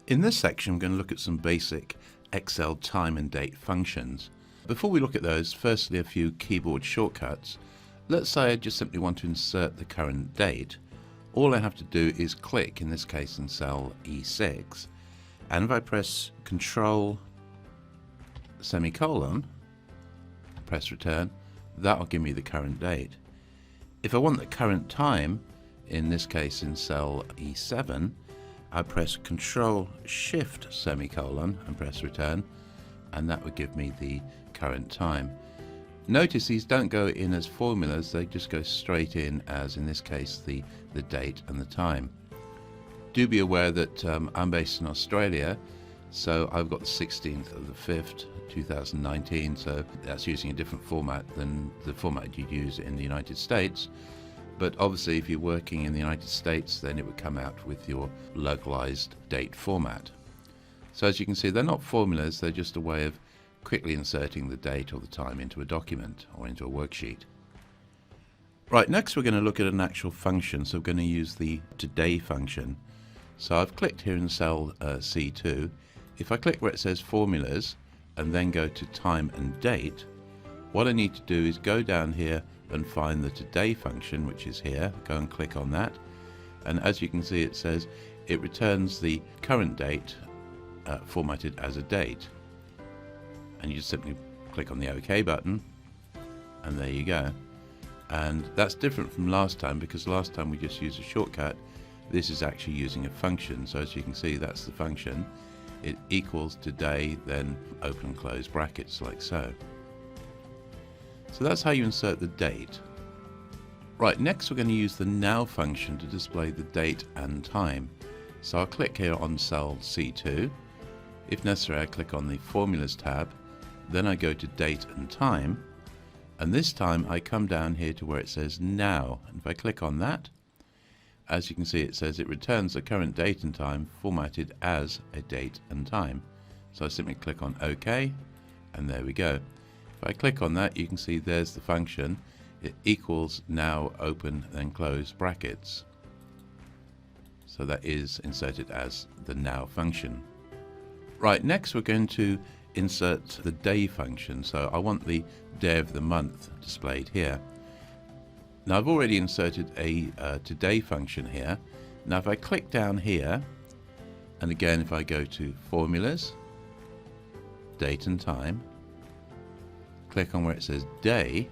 In this section, I'm going to look at some basic Excel time and date functions. Before we look at those, firstly a few keyboard shortcuts. Let's say I just simply want to insert the current date. All I have to do is click, in this case in cell E6, and if I press Control semicolon, press return, that will give me the current date. If I want the current time, in this case in cell E7, I press Control Shift semicolon and press return, and that would give me the current time. Notice these don't go in as formulas, they just go straight in as, in this case, the date and the time. Do be aware that I'm based in Australia, so I've got the 16th of the 5th, 2019, so that's using a different format than the format you'd use in the United States. But obviously if you're working in the United States, then it would come out with your localized date format. So as you can see, they're not formulas, they're just a way of quickly inserting the date or the time into a document or into a worksheet. Right, next we're going to look at an actual function, so we're going to use the today function. So I've clicked here in cell C2. If I click where it says formulas and then go to time and date, what I need to do is go down here and find the today function, which is here. Go and click on that, and as you can see it says it returns the current date formatted as a date, and you just simply click on the OK button and there you go. And that's different from last time, because last time we just used a shortcut. This is actually using a function, so as you can see that's the function. It equals today, then open and close brackets like so. So that's how you insert the date. Right, next we're going to use the now function to display the date and time. So I'll click here on cell C2. If necessary, I click on the formulas tab, then I go to date and time, and this time I come down here to where it says now, and if I click on that, as you can see it says it returns the current date and time formatted as a date and time. So I simply click on OK, and there we go. If I click on that, you can see there's the function. It equals now open and close brackets. So that is inserted as the now function. Right, next we're going to insert the day function. So I want the day of the month displayed here. Now I've already inserted a today function here. Now if I click down here, and again if I go to formulas, date and time, click on where it says day.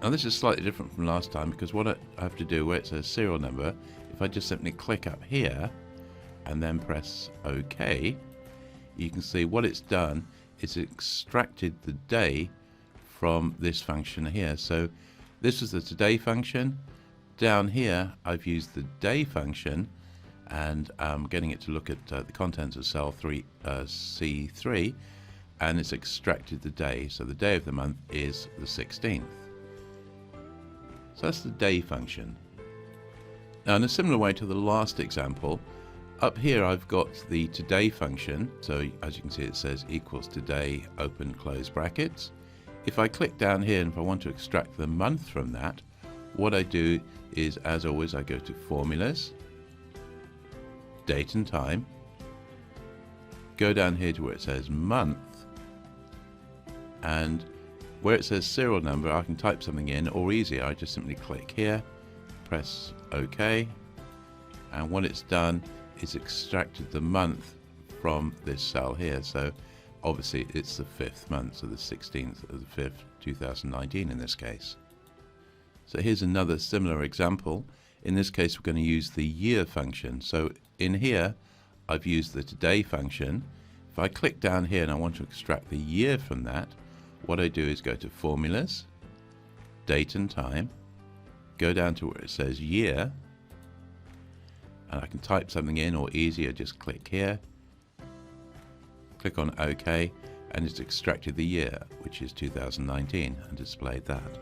Now this is slightly different from last time, because what I have to do where it says serial number, if I just simply click up here and then press OK, you can see what it's done is extracted the day from this function here. So this is the today function. Down here I've used the day function, and I'm getting it to look at the contents of cell C3, and it's extracted the day. So the day of the month is the 16th. So that's the day function. Now in a similar way to the last example, up here I've got the today function. So as you can see it says equals today open close brackets. If I click down here and if I want to extract the month from that, what I do is, as always, I go to formulas, date and time, go down here to where it says month, and where it says serial number I can type something in, or easier I just simply click here, press OK, and what it's done is extracted the month from this cell here. So obviously it's the 5th month, so the 16th of the 5th, 2019 in this case. So here's another similar example. In this case we're going to use the year function. So in here I've used the today function. If I click down here and I want to extract the year from that, what I do is go to formulas, date and time, go down to where it says year, and I can type something in, or easier just click here, click on OK, and it's extracted the year, which is 2019, and displayed that.